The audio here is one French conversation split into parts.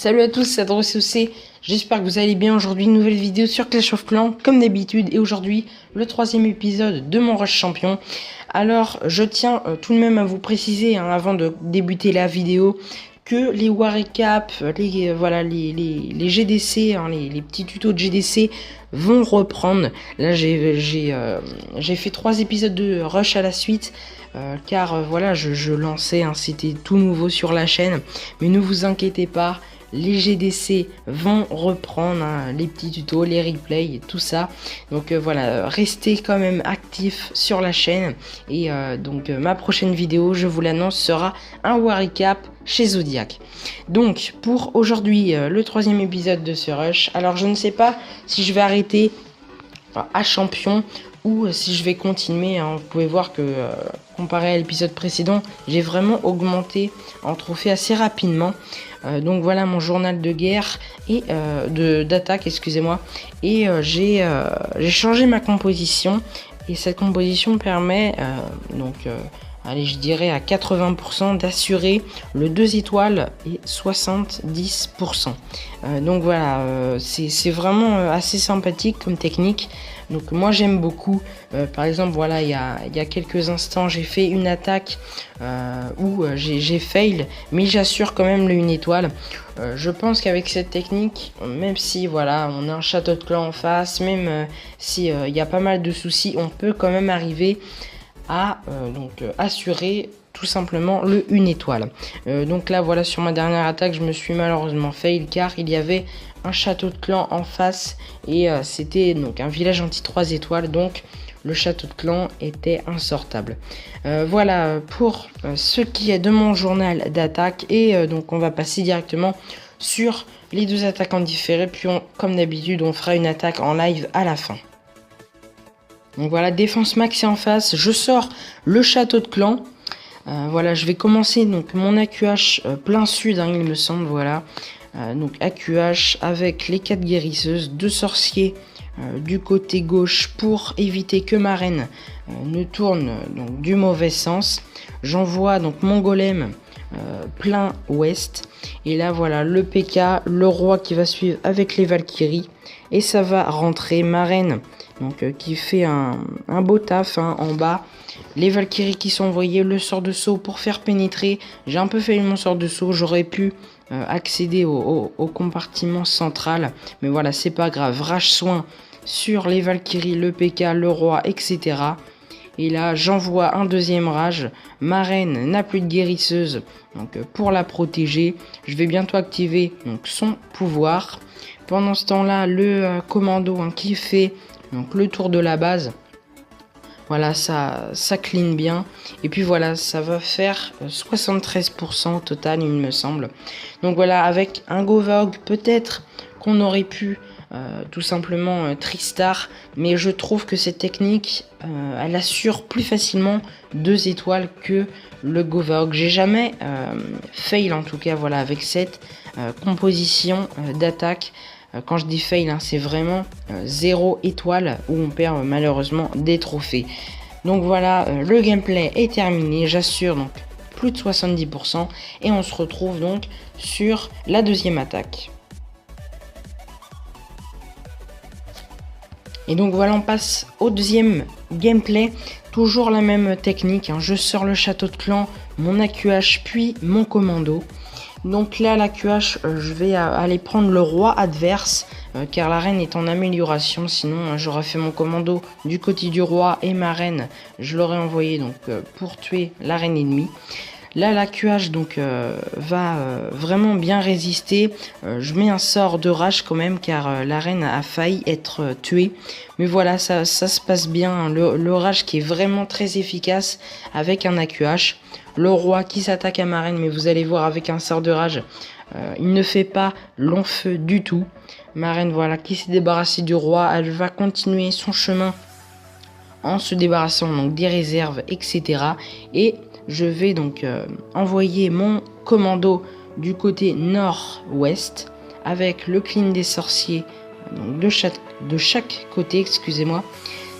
Salut à tous, c'est AdroCOC, j'espère que vous allez bien. Aujourd'hui, une nouvelle vidéo sur Clash of Clans, comme d'habitude. Et aujourd'hui, le troisième épisode de mon Rush Champion. Alors, je tiens tout de même à vous préciser, avant de débuter la vidéo, que les War Recap, les GDC, les petits tutos de GDC vont reprendre. Là, j'ai fait 3 épisodes de Rush à la suite. Car voilà, je lançais, c'était tout nouveau sur la chaîne. Mais ne vous inquiétez pas, les GDC vont reprendre les petits tutos, les replays, tout ça. Donc voilà, restez quand même actifs sur la chaîne. Et ma prochaine vidéo, je vous l'annonce, sera un War Recap chez Zodiac. Donc pour aujourd'hui, le troisième épisode de ce rush. Alors je ne sais pas si je vais arrêter à champion ou si je vais continuer. Vous pouvez voir que comparé à l'épisode précédent, j'ai vraiment augmenté en trophée assez rapidement. Donc voilà mon journal de guerre et d'attaque, excusez-moi. Et j'ai changé ma composition, et cette composition permet allez, je dirais à 80% d'assurer le 2 étoiles et 70%. Donc voilà, c'est vraiment assez sympathique comme technique. Donc moi j'aime beaucoup. Par exemple, voilà, il y a quelques instants, j'ai fait une attaque où j'ai fail, mais j'assure quand même le 1 étoile. Je pense qu'avec cette technique, même si voilà, on a un château de clan en face, même si il y a pas mal de soucis, on peut quand même arriver à assurer tout simplement le 1 étoile. Donc là voilà, sur ma dernière attaque, je me suis malheureusement fail car il y avait un château de clan en face et c'était donc un village anti 3 étoiles, donc le château de clan était insortable. Voilà pour ce qui est de mon journal d'attaque, et donc on va passer directement sur les 2 attaques en différé, puis comme d'habitude on fera une attaque en live à la fin. Donc voilà, défense max en face, je sors le château de clan. Voilà, je vais commencer donc mon AQH plein sud, il me semble, voilà. Donc AQH avec les 4 guérisseuses, 2 sorciers du côté gauche pour éviter que ma reine ne tourne donc du mauvais sens. J'envoie donc mon golem plein ouest. Et là voilà, le PK, le roi qui va suivre avec les Valkyries. Et ça va rentrer ma reine, donc qui fait un beau taf en bas. Les Valkyries qui sont envoyées, le sort de saut pour faire pénétrer. J'ai un peu fait mon sort de saut, j'aurais pu accéder au compartiment central. Mais voilà, c'est pas grave. Rage soin sur les Valkyries, le PK, le roi, etc. Et là, j'envoie un deuxième rage. Ma reine n'a plus de guérisseuse, donc pour la protéger. Je vais bientôt activer donc son pouvoir. Pendant ce temps-là, le commando qui fait donc le tour de la base. Voilà, ça clean bien. Et puis voilà, ça va faire 73% au total, il me semble. Donc voilà, avec un Govog, peut-être qu'on aurait pu tout simplement Tristar. Mais je trouve que cette technique, elle assure plus facilement 2 étoiles que le Govog. J'ai jamais fail, en tout cas, voilà, avec cette composition d'attaque. Quand je dis fail, c'est vraiment 0 étoile où on perd malheureusement des trophées. Donc voilà, le gameplay est terminé. J'assure donc plus de 70%. Et on se retrouve donc sur la deuxième attaque. Et donc voilà, on passe au deuxième gameplay. Toujours la même technique. Je sors le château de clan, mon AQH puis mon commando. Donc là, la QH, je vais aller prendre le roi adverse, car la reine est en amélioration. Sinon, j'aurais fait mon commando du côté du roi, et ma reine, je l'aurais envoyé donc pour tuer la reine ennemie. Là, la QH donc va vraiment bien résister. Je mets un sort de rage quand même, car la reine a failli être tuée. Mais voilà, ça se passe bien. Le rage qui est vraiment très efficace avec un AQH. Le roi qui s'attaque à ma reine, mais vous allez voir avec un sort de rage, il ne fait pas long feu du tout. Ma reine, voilà, qui s'est débarrassée du roi, elle va continuer son chemin en se débarrassant donc des réserves, etc. Et je vais donc envoyer mon commando du côté nord-ouest avec le clean des sorciers donc de chaque côté, excusez-moi.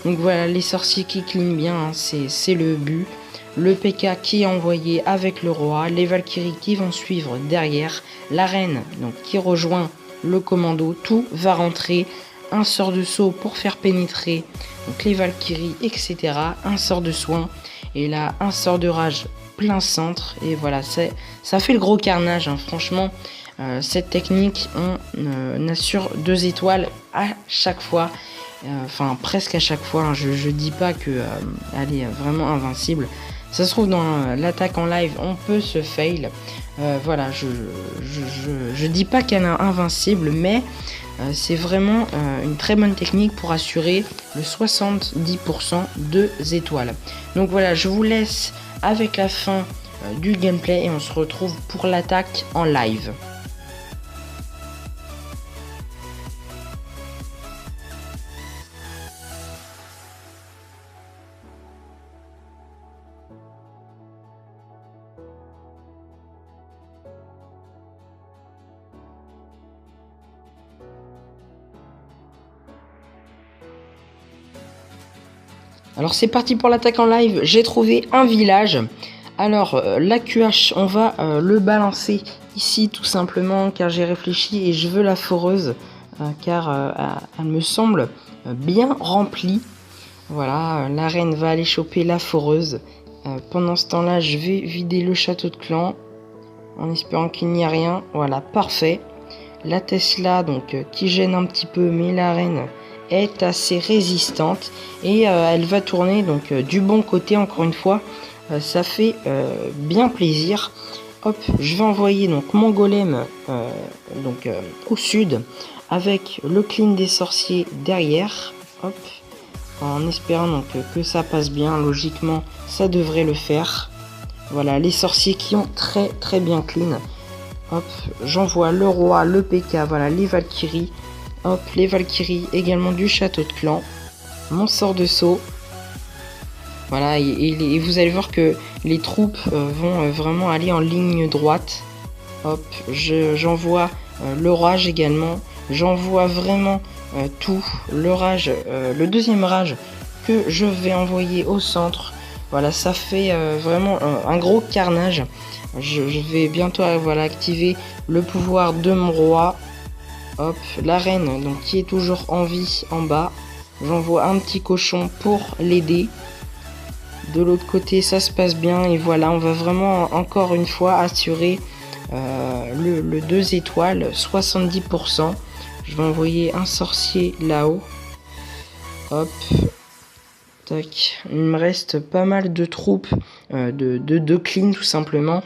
Donc voilà, les sorciers qui clean bien, c'est le but. le P.K. qui est envoyé avec le roi, les Valkyries qui vont suivre derrière, la reine donc qui rejoint le commando, tout va rentrer, un sort de saut pour faire pénétrer donc les Valkyries, etc. Un sort de soin et là un sort de rage plein centre et voilà, ça fait le gros carnage, hein. Franchement, cette technique on assure 2 étoiles à chaque fois, enfin presque à chaque fois, hein. Je dis pas que elle est vraiment invincible. Ça se trouve dans l'attaque en live, on peut se fail. Voilà, je dis pas qu'elle est invincible, mais c'est vraiment une très bonne technique pour assurer le 70% de étoiles. Donc voilà, je vous laisse avec la fin du gameplay et on se retrouve pour l'attaque en live. Alors c'est parti pour l'attaque en live, j'ai trouvé un village. Alors la QH, on va le balancer ici tout simplement car j'ai réfléchi et je veux la foreuse car elle me semble bien remplie. Voilà, la reine va aller choper la foreuse. Pendant ce temps-là, je vais vider le château de clan en espérant qu'il n'y a rien. Voilà, parfait. La Tesla donc qui gêne un petit peu, mais la reine est assez résistante et elle va tourner donc du bon côté. Encore une fois, ça fait bien plaisir. Hop, je vais envoyer donc mon golem au sud avec le clean des sorciers derrière. Hop, en espérant donc que ça passe bien. Logiquement, ça devrait le faire. Voilà, les sorciers qui ont très bien clean. Hop, j'envoie le roi, le P.K. Voilà, les Valkyries. Hop, les Valkyries également du château de clan. Mon sort de saut. Voilà, et vous allez voir que les troupes vont vraiment aller en ligne droite. Hop, j'envoie le rage également. J'envoie vraiment tout. Le rage, le deuxième rage que je vais envoyer au centre. Voilà, ça fait vraiment un gros carnage. Je vais bientôt voilà, activer le pouvoir de mon roi. Hop, la reine donc qui est toujours en vie en bas. J'envoie un petit cochon pour l'aider. De l'autre côté, ça se passe bien. Et voilà, on va vraiment encore une fois assurer le 2 étoiles, 70%. Je vais envoyer un sorcier là-haut. Hop. Tac. Il me reste pas mal de troupes de clean tout simplement.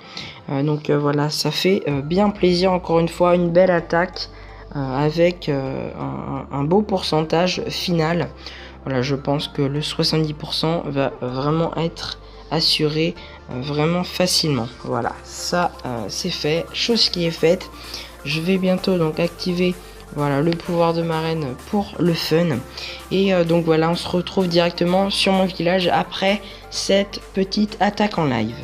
Donc voilà, ça fait bien plaisir. Encore une fois, une belle attaque. Avec un beau pourcentage final. Voilà, je pense que le 70% va vraiment être assuré vraiment facilement. Voilà, ça c'est fait, chose qui est faite. Je vais bientôt donc activer voilà, le pouvoir de ma reine pour le fun. Et donc voilà, on se retrouve directement sur mon village après cette petite attaque en live.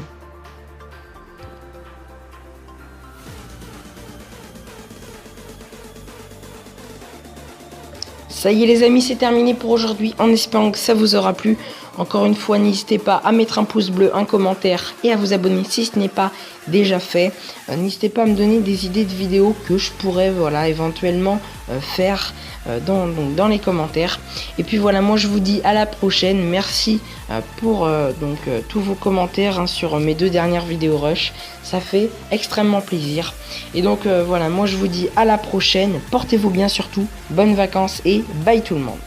Ça y est les amis, c'est terminé pour aujourd'hui, en espérant que ça vous aura plu. Encore une fois, n'hésitez pas à mettre un pouce bleu, un commentaire et à vous abonner si ce n'est pas déjà fait. N'hésitez pas à me donner des idées de vidéos que je pourrais voilà, éventuellement faire dans les commentaires. Et puis voilà, moi je vous dis à la prochaine. Merci pour tous vos commentaires sur mes 2 dernières vidéos rush. Ça fait extrêmement plaisir. Et donc voilà, moi je vous dis à la prochaine. Portez-vous bien surtout. Bonnes vacances et bye tout le monde.